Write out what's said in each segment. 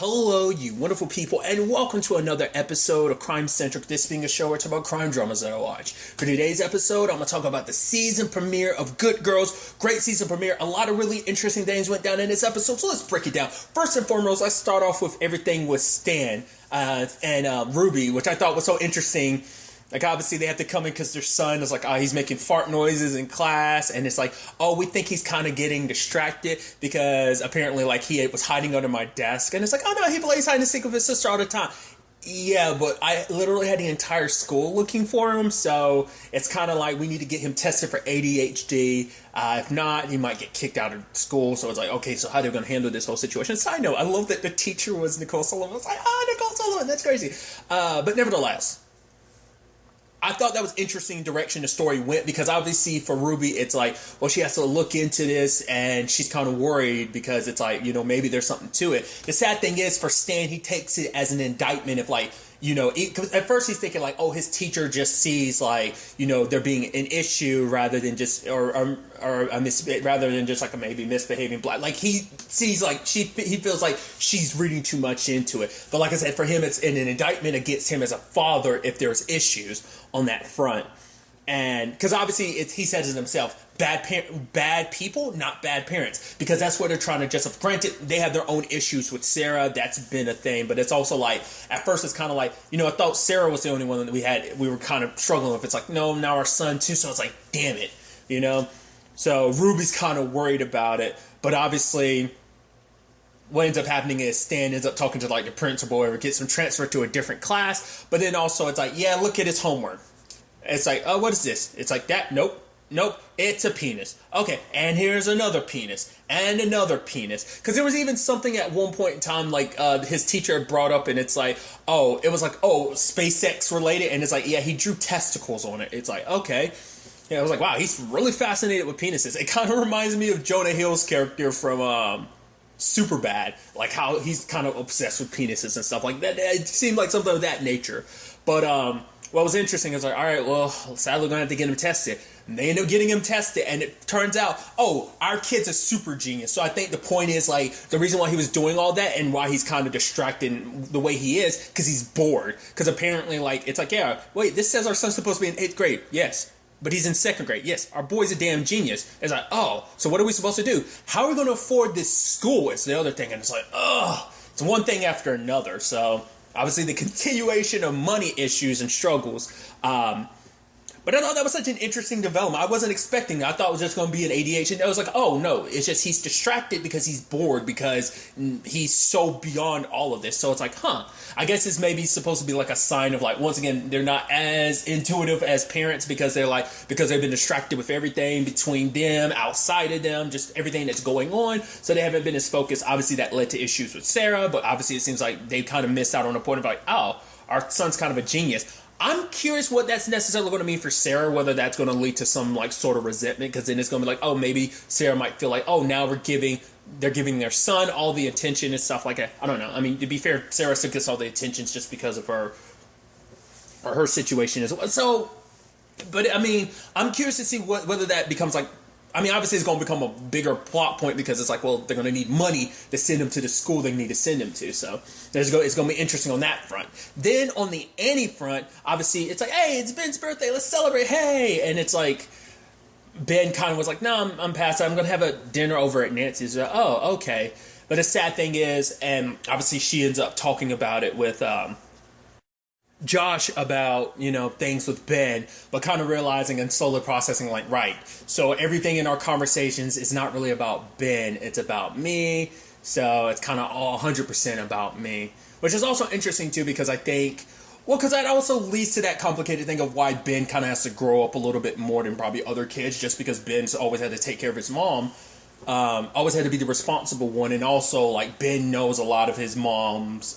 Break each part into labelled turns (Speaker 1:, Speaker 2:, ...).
Speaker 1: Hello, you wonderful people, and welcome to another episode of Crime Centric. This being a show where I talk about crime dramas that I watch. For today's episode, I'm going to talk about the season premiere of Good Girls. Great season premiere. A lot of really interesting things went down in this episode, so let's break it down. First and foremost, let's start off with everything with Stan and Ruby, which I thought was so interesting. Like, obviously, they have to come in because their son is like, he's making fart noises in class. And it's like, we think he's kind of getting distracted because apparently, like, he was hiding under my desk. And it's like, no, he plays hide and seek with his sister all the time. Yeah, but I literally had the entire school looking for him. So it's kind of like we need to get him tested for ADHD. If not, he might get kicked out of school. So it's like, okay, so how are they going to handle this whole situation? Side note, I love that the teacher was Nicole Sullivan. I was like, Nicole Sullivan, that's crazy. But nevertheless, I thought that was interesting direction the story went, because obviously for Ruby, it's like, well, she has to look into this and she's kind of worried because it's like, maybe there's something to it. The sad thing is for Stan, he takes it as an indictment of like, cause at first he's thinking like, his teacher just sees like, there being an issue rather than just, rather than just like a maybe misbehaving black. Like he sees like, he feels like she's reading too much into it. But like I said, for him, it's an indictment against him as a father if there's issues on that front. And because obviously he says it himself, bad people, not bad parents, because that's what they're trying to justify. Granted, they have their own issues with Sarah. That's been a thing, but it's also like, at first it's kind of like, I thought Sarah was the only one that we were kind of struggling with. It's like, no, now our son too. So it's like, damn it, So Ruby's kind of worried about it, but obviously what ends up happening is Stan ends up talking to like the principal or gets him transferred to a different class. But then also it's like, yeah, look at his homework. It's like, what is this? It's like that. Nope, it's a penis. Okay, and here's another penis, and another penis. Because there was even something at one point in time, like, his teacher had brought up, and it's like, it was like, SpaceX related, and it's like, yeah, he drew testicles on it. It's like, okay. Yeah, I was like, wow, he's really fascinated with penises. It kind of reminds me of Jonah Hill's character from, Superbad. Like, how he's kind of obsessed with penises and stuff like that. It seemed like something of that nature. But, what was interesting is like, all right, well, sadly we're going to have to get him tested. And they end up getting him tested, and it turns out, our kid's a super genius. So I think the point is, like, the reason why he was doing all that and why he's kind of distracted the way he is, because he's bored. Because apparently, like, it's like, yeah, wait, this says our son's supposed to be in 8th grade. Yes. But he's in 2nd grade. Yes, our boy's a damn genius. It's like, so what are we supposed to do? How are we going to afford this school? It's the other thing. And it's like, it's one thing after another. So obviously the continuation of money issues and struggles. But I thought that was such an interesting development. I wasn't expecting that. I thought it was just going to be an ADHD. I was like, no, it's just he's distracted because he's bored because he's so beyond all of this. So it's like, I guess it's maybe supposed to be like a sign of like, once again, they're not as intuitive as parents because because they've been distracted with everything between them, outside of them, just everything that's going on. So they haven't been as focused. Obviously that led to issues with Sarah, but obviously it seems like they kind of missed out on the point of like, our son's kind of a genius. I'm curious what that's necessarily going to mean for Sarah, whether that's going to lead to some like sort of resentment, because then it's going to be like, maybe Sarah might feel like, now they're giving their son all the attention and stuff like that. I don't know. I mean, to be fair, Sarah still gets all the attentions just because of her situation as well. So, but I mean, I'm curious to see whether that becomes like, I mean, obviously it's going to become a bigger plot point because it's like, well, they're going to need money to send him to the school they need to send him to. So it's going to be interesting on that front. Then on the Annie front, obviously it's like, hey, it's Ben's birthday. Let's celebrate. Hey. And it's like, Ben kind of was like, no, I'm past it. I'm going to have a dinner over at Nancy's. Like, okay. But the sad thing is, and obviously she ends up talking about it with, Josh about, things with Ben, but kind of realizing and slowly processing like, right, so everything in our conversations is not really about Ben, it's about me. So it's kind of all 100% about me, which is also interesting too, because I think, because that also leads to that complicated thing of why Ben kind of has to grow up a little bit more than probably other kids, just because Ben's always had to take care of his mom. Always had to be the responsible one. And also like Ben knows a lot of his mom's,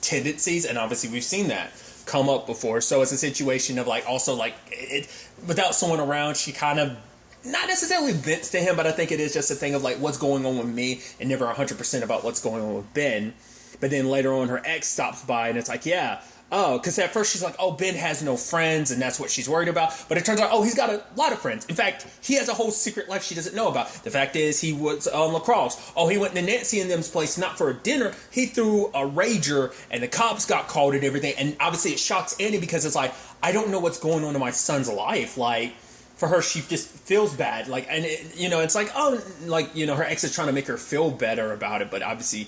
Speaker 1: tendencies, and obviously we've seen that come up before. So it's a situation of like, also like it without someone around, she kind of not necessarily vents to him, but I think it is just a thing of like what's going on with me and never 100% about what's going on with Ben. But then later on her ex stops by and it's like, yeah, oh, because at first she's like, oh, Ben has no friends, and that's what she's worried about. But it turns out, oh, he's got a lot of friends. In fact, he has a whole secret life she doesn't know about. The fact is, he was on lacrosse. Oh, he went to Nancy and them's place, not for a dinner. He threw a rager, and the cops got called and everything. And obviously it shocks Annie because it's like, I don't know what's going on in my son's life. Like, for her, she just feels bad. Like, and it, you know, it's like, oh, like, you know, her ex is trying to make her feel better about it, but obviously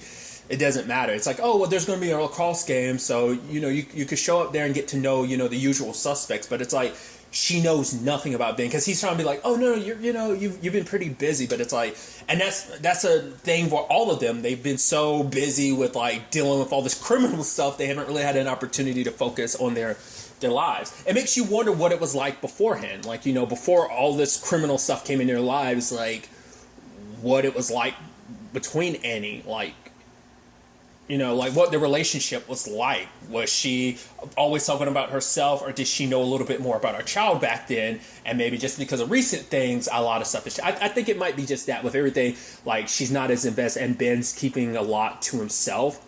Speaker 1: it doesn't matter. It's like, oh, well, there's going to be a lacrosse game, so, you know, you could show up there and get to know, you know, the usual suspects. But it's like, she knows nothing about Ben, because he's trying to be like, oh, no, you've been pretty busy. But it's like, and that's a thing for all of them. They've been so busy with, like, dealing with all this criminal stuff, they haven't really had an opportunity to focus on their lives. It makes you wonder what it was like beforehand. Like, you know, before all this criminal stuff came in their lives, like, what it was like between Annie, like, you know, like what the relationship was like. Was she always talking about herself, or did she know a little bit more about her child back then? And maybe just because of recent things, a lot of stuff is... I think it might be just that with everything. Like, she's not as invested, and Ben's keeping a lot to himself.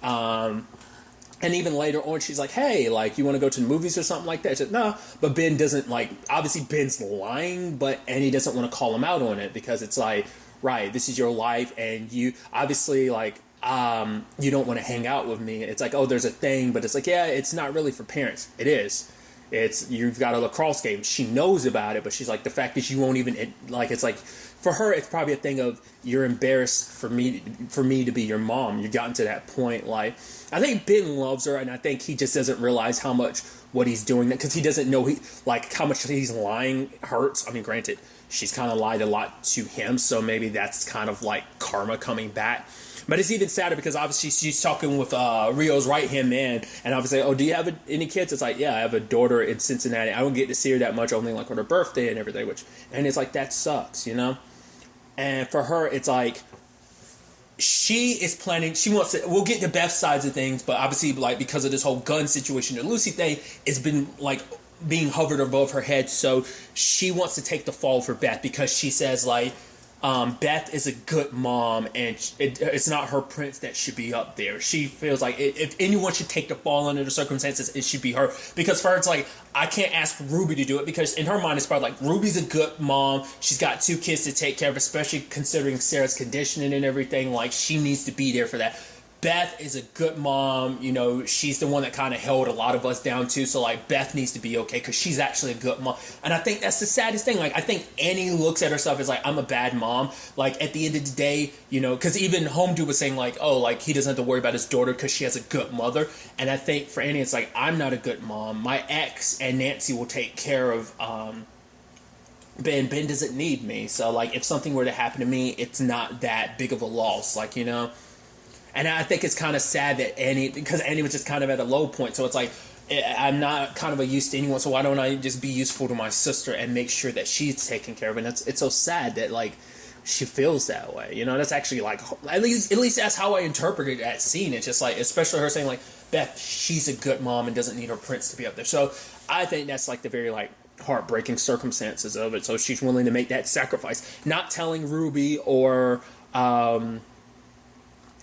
Speaker 1: And even later on, she's like, hey, like, you want to go to the movies or something like that? She's like, no. But Ben doesn't, like... Obviously, Ben's lying, and he doesn't want to call him out on it, because it's like, right, this is your life, and you... Obviously, like... you don't want to hang out with me. It's like, oh, there's a thing, but it's like, yeah, it's not really for parents. It is. It's, you've got a lacrosse game. She knows about it, but she's like, the fact that you won't even, like, it's like, for her, it's probably a thing of, you're embarrassed for me to be your mom. You've gotten to that point. Like, I think Ben loves her, and I think he just doesn't realize how much what he's doing, because he doesn't know how much he's lying hurts. I mean, granted, she's kind of lied a lot to him, so maybe that's kind of like karma coming back. But it's even sadder because obviously she's talking with Rio's right-hand man, and obviously, oh, do you have any kids? It's like, yeah, I have a daughter in Cincinnati. I don't get to see her that much, only like on her birthday and everything, and it's like, that sucks, you know? And for her, it's like, she is planning, she wants to, we'll get to Beth's sides of things, but obviously, like, because of this whole gun situation, the Lucy thing, it's been, like, being hovered above her head, so she wants to take the fall for Beth, because she says, like, Beth is a good mom, and it's not her prince that should be up there. She feels like if anyone should take the fall under the circumstances, it should be her. Because for her, it's like, I can't ask Ruby to do it, because in her mind, it's probably like, Ruby's a good mom. She's got 2 kids to take care of, especially considering Sarah's conditioning and everything. Like, she needs to be there for that. Beth is a good mom, you know, she's the one that kind of held a lot of us down too, so like, Beth needs to be okay, because she's actually a good mom. And I think that's the saddest thing. Like, I think Annie looks at herself as like, I'm a bad mom. Like, at the end of the day, you know, because even Home Dude was saying like, oh, like, he doesn't have to worry about his daughter because she has a good mother. And I think for Annie, it's like, I'm not a good mom. My ex and Nancy will take care of Ben. Ben doesn't need me, so like, if something were to happen to me, it's not that big of a loss, like, you know. And I think it's kind of sad that Annie, because Annie was just kind of at a low point. So it's like, I'm not kind of a use to anyone, so why don't I just be useful to my sister and make sure that she's taken care of? And it's so sad that, like, she feels that way. You know, that's actually, like, at least that's how I interpreted that scene. It's just like, especially her saying, like, Beth, she's a good mom and doesn't need her prince to be up there. So I think that's, like, the very, like, heartbreaking circumstances of it. So she's willing to make that sacrifice. Not telling Ruby or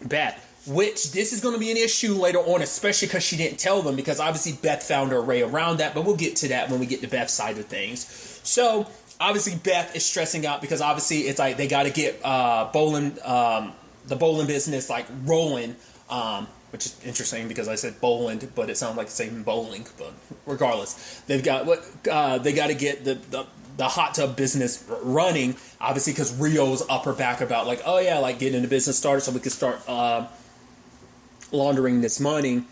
Speaker 1: Beth, which this is going to be an issue later on, especially because she didn't tell them, because obviously Beth found her way around that, but we'll get to that when we get to Beth's side of things. So obviously Beth is stressing out, because obviously it's like they got to get the bowling business like rolling, which is interesting because I said Boland, but it sounds like the same bowling. But regardless, they got to get the hot tub business running, obviously, because Rio's up her back about like, oh yeah, like, getting the business started so we can start laundering this money.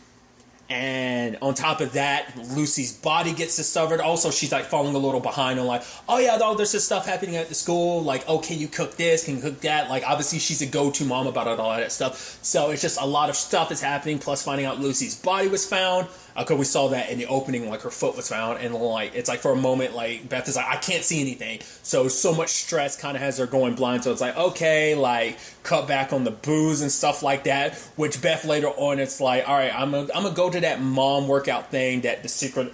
Speaker 1: And on top of that, Lucy's body gets discovered. Also, she's like falling a little behind on like, oh yeah, there's this stuff happening at the school. Like, oh, can you cook this? Can you cook that? Like, obviously she's a go-to mom about it, all that stuff. So it's just a lot of stuff is happening. Plus finding out Lucy's body was found. Because we saw that in the opening, like, her foot was found. And like, it's like for a moment, like, Beth is like, I can't see anything. So much stress kind of has her going blind. So it's like, okay, like, cut back on the booze and stuff like that. Which Beth later on, it's like, all right, I'm gonna go to that mom workout thing that the secret,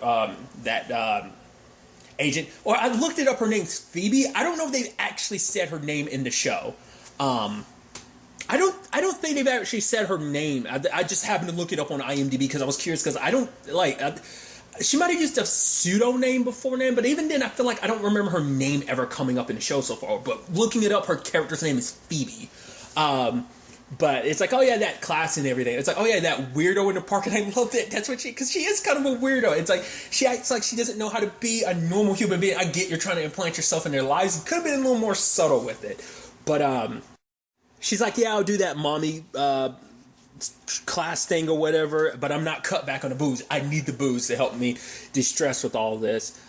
Speaker 1: agent, or I looked it up, her name's Phoebe. I don't know if they've actually said her name in the show. I don't think they've actually said her name. I just happened to look it up on IMDb because I was curious because I don't like. She might have used a pseudo name before name, but even then, I feel like I don't remember her name ever coming up in the show so far. But looking it up, her character's name is Phoebe. But it's like, oh yeah, that class and everything. It's like, oh yeah, that weirdo in the park, and I love that. That's what because she is kind of a weirdo. It's like she acts like she doesn't know how to be a normal human being. I get you're trying to implant yourself in their lives. You could have been a little more subtle with it, but she's like, yeah, I'll do that, mommy. Class thing or whatever, but I'm not cut back on the booze. I need the booze to help me de-stress with all this.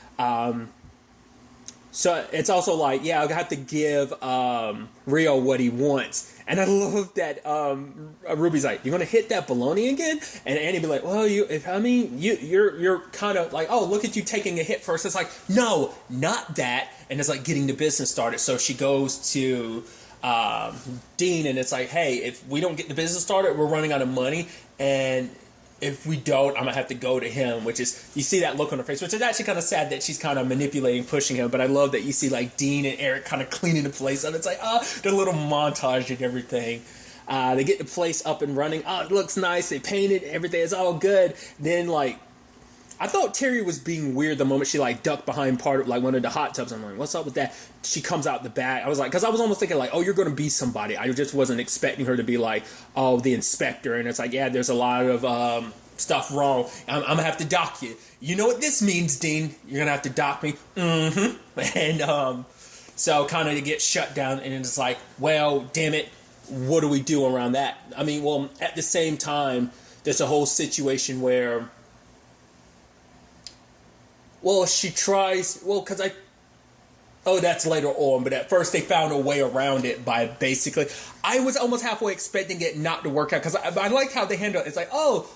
Speaker 1: So it's also like, yeah, I have to give Rio what he wants. And I love that Ruby's like, "You gonna hit that baloney again?" And Annie be like, "Well, you're kind of like, oh, look at you taking a hit first." It's like, no, not that. And it's like getting the business started. So she goes to Dean, and it's like, hey, if we don't get the business started, we're running out of money, and if we don't, I'm gonna have to go to him. Which is, you see that look on her face, which is actually kind of sad that she's kind of manipulating, pushing him. But I love that you see like Dean and Eric kind of cleaning the place up. It's like, the little montage and everything. They get the place up and running. Oh, it looks nice. They painted everything. It's all good. Then like, I thought Terry was being weird the moment she like ducked behind part of like one of the hot tubs. I'm like, what's up with that? She comes out the back. I was like, because I was almost thinking like, oh, you're going to be somebody. I just wasn't expecting her to be like, oh, the inspector. And it's like, yeah, there's a lot of stuff wrong. I'm going to have to dock you. You know what this means, Dean? You're going to have to dock me. Mm-hmm. And so kind of to get shut down. And it's like, well, damn it. What do we do around that? I mean, well, at the same time, there's a whole situation where, well, she tries, well, because that's later on, but at first they found a way around it by basically, I was almost halfway expecting it not to work out, because I like how they handle it. It's like, oh,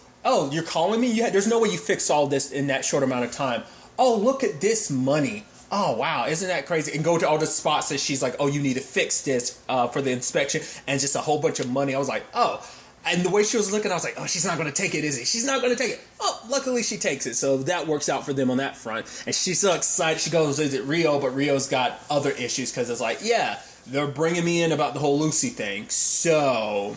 Speaker 1: you're calling me? There's no way you fix all this in that short amount of time. Oh, look at this money. Oh, wow, isn't that crazy? And go to all the spots that she's like, oh, you need to fix this for the inspection, and just a whole bunch of money. I was like, oh. And the way she was looking, I was like, oh, she's not going to take it, is he? She's not going to take it. Oh, luckily she takes it. So that works out for them on that front. And she's so excited. She goes to visit Rio, but Rio's got other issues because it's like, yeah, they're bringing me in about the whole Lucy thing. So,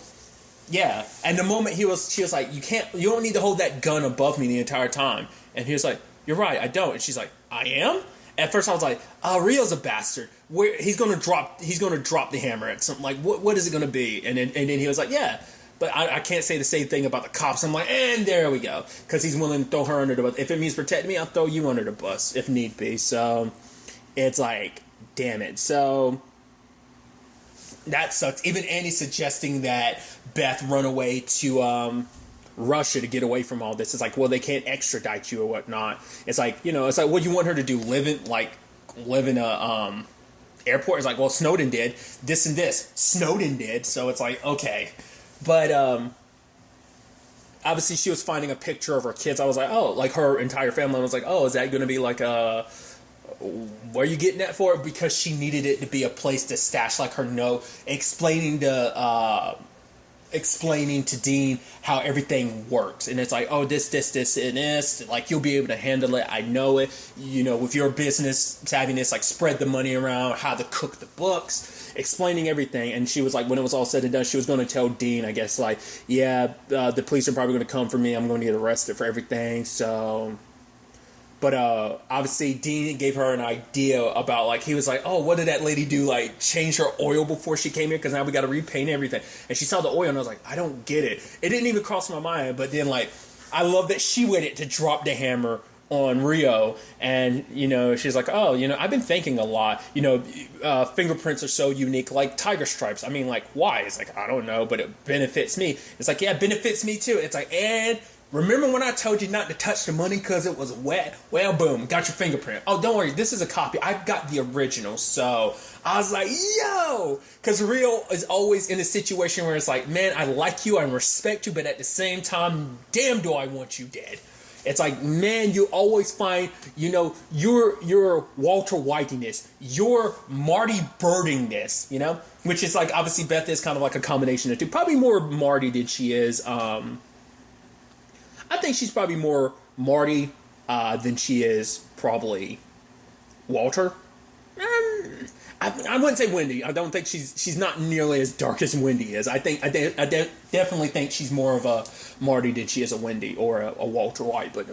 Speaker 1: yeah. And the moment she was like, you don't need to hold that gun above me the entire time. And he was like, you're right, I don't. And she's like, I am? At first I was like, Rio's a bastard. He's going to drop the hammer at something. Like, what is it going to be? And then he was like, yeah. But I can't say the same thing about the cops. I'm like, and there we go. Because he's willing to throw her under the bus. If it means protect me, I'll throw you under the bus if need be. So it's like, damn it. So that sucks. Even Annie suggesting that Beth run away to Russia to get away from all this. It's like, well, they can't extradite you or whatnot. It's like, it's like, what do you want her to do? Live in a airport? It's like, well, Snowden did this and this. Snowden did. So it's like, okay. But obviously she was finding a picture of her kids. I was like, oh, like her entire family. I was like, oh, is that going to be like where are you getting that for? Because she needed it to be a place to stash like her note, explaining to Dean how everything works. And it's like, oh, this, and this. Like, you'll be able to handle it. I know it. With your business savviness, like, spread the money around, how to cook the books, explaining everything. And she was like, when it was all said and done, she was going to tell Dean, I guess, like, yeah, the police are probably going to come for me. I'm going to get arrested for everything. So... But obviously Dean gave her an idea about, like, he was like, oh, what did that lady do? Like, change her oil before she came here? Because now we got to repaint everything. And she saw the oil and I was like, I don't get it. It didn't even cross my mind. But then, like, I love that she waited to drop the hammer on Rio. And, she's like, oh, I've been thinking a lot. Fingerprints are so unique, like tiger stripes. I mean, like, why? It's like, I don't know, but it benefits me. It's like, yeah, it benefits me too. It's like, and... remember when I told you not to touch the money because it was wet? Well, boom, got your fingerprint. Oh, don't worry, this is a copy. I've got the original. So I was like, yo, because Rio is always in a situation where it's like, man, I like you, I respect you, but at the same time, damn, do I want you dead. It's like, man, you always find, your Walter Whitiness, your Marty Birdingness, which is like, obviously Beth is kind of like a combination of two. Probably more Marty than she is, I think she's probably more Marty than she is probably Walter. I I wouldn't say Wendy. I don't think she's not nearly as dark as Wendy is. I definitely think she's more of a Marty than she is a Wendy or a Walter White. But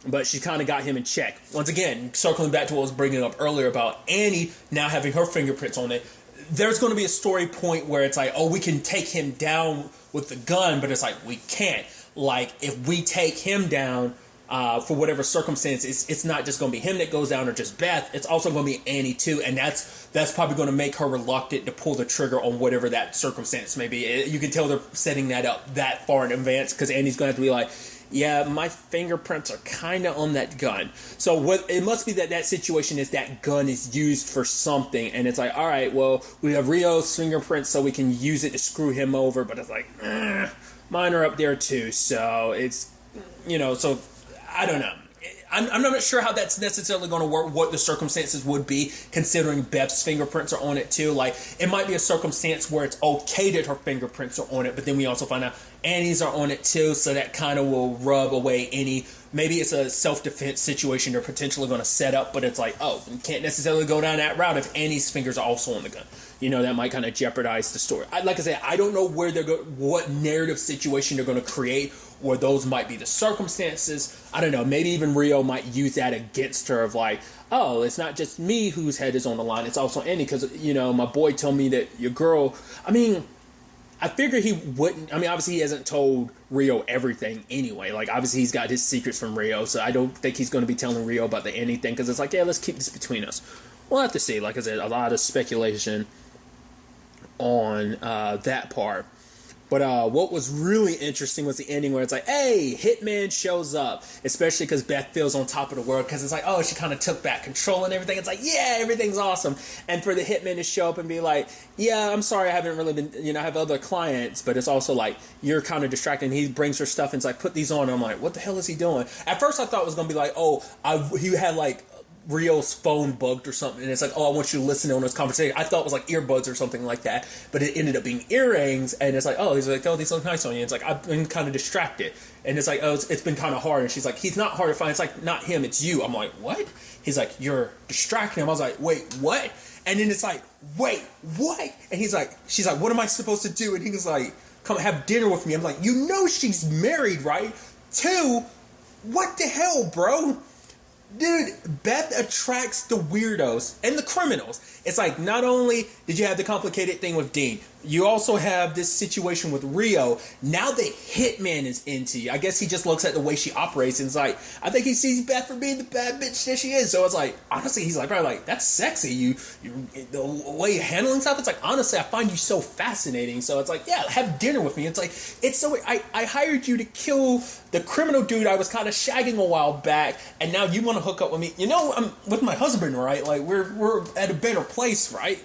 Speaker 1: but she kind of got him in check. Once again, circling back to what I was bringing up earlier about Annie now having her fingerprints on it. There's going to be a story point where it's like, oh, we can take him down with the gun, but it's like we can't. Like if we take him down. For whatever circumstance, it's not just going to be him that goes down or just Beth. It's also going to be Annie too, and that's probably going to make her reluctant to pull the trigger on whatever that circumstance may be. You can tell they're setting that up that far in advance because Annie's going to have to be like, yeah, my fingerprints are kind of on that gun. So what it must be that situation is that gun is used for something, and it's like, all right, well, we have Rio's fingerprints, so we can use it to screw him over, but it's like, mine are up there too, so it's, so. I don't know. I'm not sure how that's necessarily going to work, what the circumstances would be, considering Beth's fingerprints are on it too. Like, it might be a circumstance where it's okay that her fingerprints are on it, but then we also find out Annie's are on it too, so that kind of will rub away any... Maybe it's a self-defense situation they're potentially going to set up, but it's like, oh, you can't necessarily go down that route if Annie's fingers are also on the gun. That might kind of jeopardize the story. Like I said, I don't know where what narrative situation they're going to create, or those might be the circumstances. I don't know. Maybe even Rio might use that against her of like, oh, it's not just me whose head is on the line. It's also Annie because, my boy told me that your girl... I figure he wouldn't... obviously he hasn't told Rio everything anyway. Like, obviously he's got his secrets from Rio, so I don't think he's going to be telling Rio about the Annie thing because it's like, yeah, let's keep this between us. We'll have to see. Like I said, a lot of speculation on that part. But what was really interesting was the ending where it's like, hey, Hitman shows up. Especially because Beth feels on top of the world. Because it's like, oh, she kind of took back control and everything. It's like, yeah, everything's awesome. And for the Hitman to show up and be like, yeah, I'm sorry, I haven't really been, I have other clients. But it's also like, you're kind of distracted. And he brings her stuff and it's like, put these on. And I'm like, what the hell is he doing? At first I thought it was going to be like, oh, he had like... Rio's phone bugged or something, and it's like, oh, I want you to listen on this conversation. I thought it was like earbuds or something like that, but it ended up being earrings, and it's like, oh, he's like, oh, these look nice on you. It's like, I've been kind of distracted, and it's like, oh, it's been kind of hard, and she's like, he's not hard to find. It's like, not him, it's you. I'm like, what? He's like, you're distracting him. I was like, wait, what? And then it's like, wait, what? And she's like, what am I supposed to do? And he was like, come have dinner with me. I'm like, she's married, right? 2, what the hell, bro? Dude, Beth attracts the weirdos and the criminals. It's like, not only did you have the complicated thing with Dean, you also have this situation with Rio. Now the Hitman is into you. I guess he just looks at the way she operates and it's like, I think he sees Beth for being the bad bitch that she is. So it's like, honestly, he's like, probably like, that's sexy. You the way you're handling stuff. It's like, honestly, I find you so fascinating. So it's like, yeah, have dinner with me. It's like, it's so, I hired you to kill the criminal dude I was kind of shagging a while back, and now you want to hook up with me. I'm with my husband, right? Like, we're at a better place, right?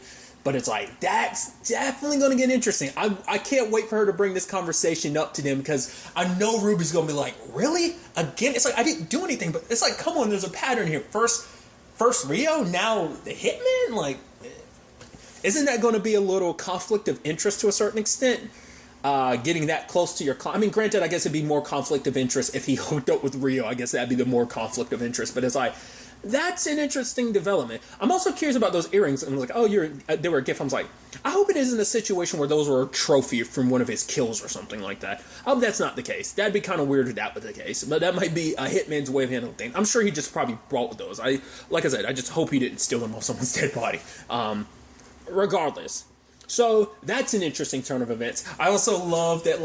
Speaker 1: But it's like, that's definitely going to get interesting. I can't wait for her to bring this conversation up to them because I know Ruby's going to be like, really? Again? It's like, I didn't do anything, but it's like, come on, there's a pattern here. First Rio, now the Hitman? Like, isn't that going to be a little conflict of interest to a certain extent? Getting that close to your client. Granted, I guess it'd be more conflict of interest if he hooked up with Rio. I guess that'd be the more conflict of interest. But it's like, that's an interesting development. I'm also curious about those earrings. And I was like, oh, they were a gift. I was like, I hope it isn't a situation where those were a trophy from one of his kills or something like that. I hope that's not the case. That'd be kind of weird if that was the case. But that might be a Hitman's way of handling things. I'm sure he just probably brought those. Like I said, I just hope he didn't steal them off someone's dead body. Regardless. So that's an interesting turn of events. I also love that,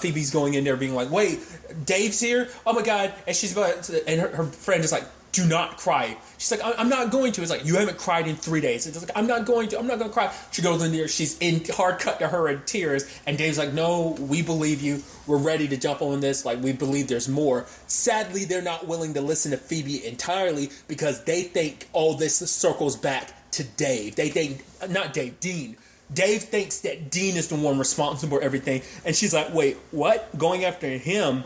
Speaker 1: Phoebe's going in there being like, wait, Dave's here? Oh my God. And she's about to, and her friend is like, do not cry. She's like, I'm not going to. It's like, you haven't cried in 3 days. It's like, I'm not going to cry. She goes in there. She's in hard cut to her in tears. And Dave's like, no, we believe you. We're ready to jump on this. Like, we believe there's more. Sadly, they're not willing to listen to Phoebe entirely because they think all this circles back to Dave. Dean. Dave thinks that Dean is the one responsible for everything. And she's like, wait, what? Going after him,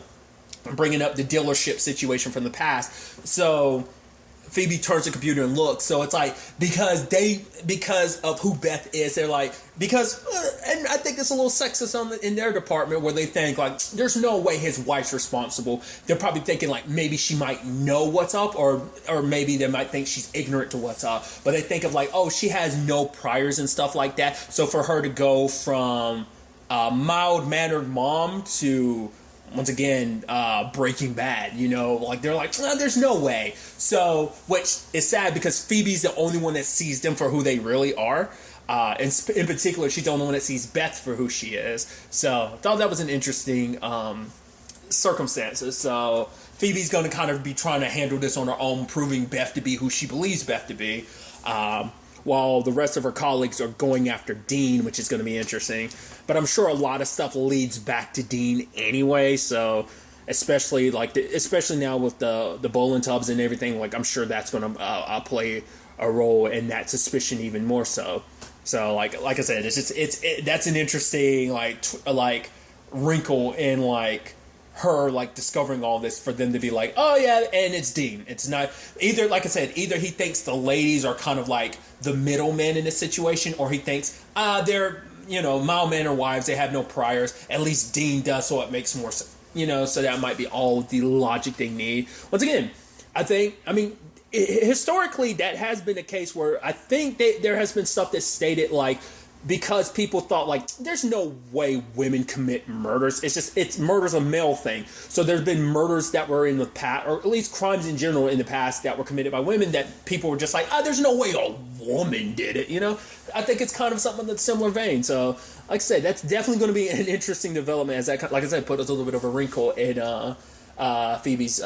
Speaker 1: bringing up the dealership situation from the past. So Phoebe turns the computer and looks. So it's like, because of who Beth is, they're like, and I think it's a little sexist in their department, where they think like, there's no way his wife's responsible. They're probably thinking like, maybe she might know what's up, or maybe they might think she's ignorant to what's up. But they think of like, oh, she has no priors and stuff like that. So for her to go from mild-mannered mom to, once again, Breaking Bad, like they're like, there's no way. So, which is sad, because Phoebe's the only one that sees them for who they really are. And in particular, she's the only one that sees Beth for who she is. So I thought that was an interesting circumstances. So Phoebe's going to kind of be trying to handle this on her own, proving Beth to be who she believes Beth to be. While the rest of her colleagues are going after Dean, which is going to be interesting. But I'm sure a lot of stuff leads back to Dean anyway, so especially now with the bowling tubs and everything, like I'm sure that's going to play a role in that suspicion even more so. So like I said, that's an interesting like wrinkle in like her like discovering all this, for them to be like, oh yeah, and it's Dean. It's not either, like I said, either he thinks the ladies are kind of like the middlemen in this situation, or he thinks they're mild-mannered wives, they have no priors. At least Dean does, so it makes more sense, so that might be all the logic they need. Once again, I mean historically that has been a case where I think there has been stuff that stated like, because people thought like, there's no way women commit murders. It's murder's a male thing. So there's been murders that were in the past, or at least crimes in general in the past, that were committed by women, that people were just like, there's no way a woman did it, I think it's kind of something that's similar vein. So like I said, that's definitely going to be an interesting development, as that, like I said, put a little bit of a wrinkle in Phoebe's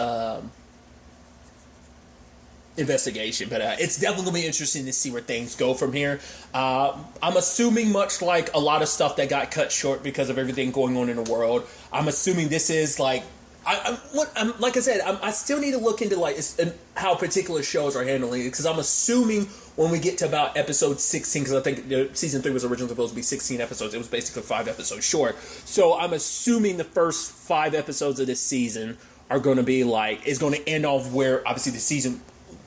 Speaker 1: investigation. But it's definitely gonna be interesting to see where things go from here. I'm assuming, much like a lot of stuff that got cut short because of everything going on in the world, I'm assuming this is like, like I said, I still need to look into like how particular shows are handling it, because I'm assuming when we get to about episode 16, because I think season 3 was originally supposed to be 16 episodes, it was basically 5 episodes short. So I'm assuming the first 5 episodes of this season are going to be like, is going to end off where obviously the season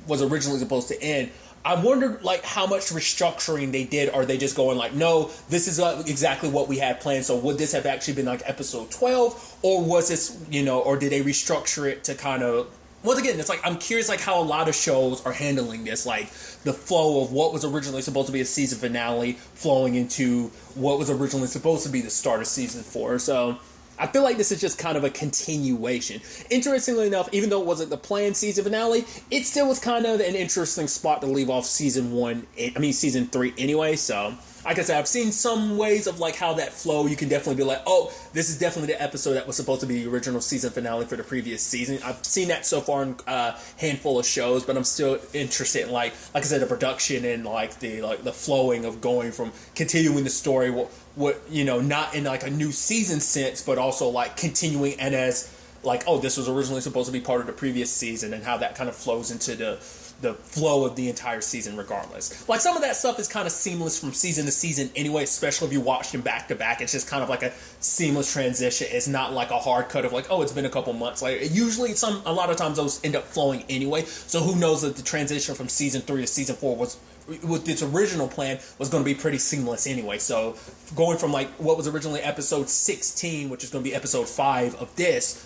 Speaker 1: was originally supposed to end. I wondered like how much restructuring they did. Are they just going like, no, this is exactly what we had planned, so would this have actually been like episode 12, or was this, or did they restructure it to kind of, once again, it's like, I'm curious like how a lot of shows are handling this, like the flow of what was originally supposed to be a season finale flowing into what was originally supposed to be the start of season 4. So I feel like this is just kind of a continuation. Interestingly enough, even though it wasn't the planned season finale, it still was kind of an interesting spot to leave off season 3 anyway. So, like I said, I've seen some ways of like how that flow. You can definitely be like, oh, this is definitely the episode that was supposed to be the original season finale for the previous season. I've seen that so far in a handful of shows, but I'm still interested in like I said, the production and like the flowing of going from continuing the story, not in like a new season sense, but also like continuing, and as like, oh, this was originally supposed to be part of the previous season, and how that kind of flows into the flow of the entire season regardless. Like some of that stuff is kind of seamless from season to season anyway, especially if you watch them back to back. It's just kind of like a seamless transition. It's not like a hard cut of like, oh, it's been a couple months. Like usually a lot of times those end up flowing anyway. So who knows that the transition from season 3 to season 4 was, with its original plan, was going to be pretty seamless anyway. So going from like what was originally episode 16, which is going to be episode 5 of this,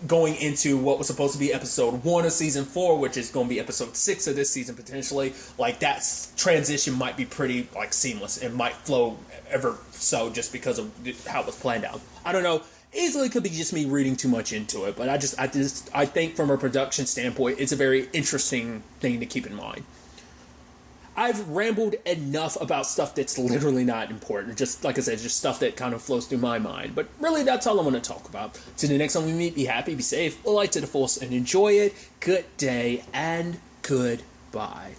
Speaker 1: going into what was supposed to be episode 1 of season 4, which is going to be episode 6 of this season potentially, like that transition might be pretty like seamless and might flow ever so, just because of how it was planned out. I don't know. Easily could be just me reading too much into it, but I think from a production standpoint, it's a very interesting thing to keep in mind. I've rambled enough about stuff that's literally not important. Just, like I said, just stuff that kind of flows through my mind. But really, that's all I want to talk about. Till the next time we meet, be happy, be safe, light to the fullest, and enjoy it. Good day, and goodbye.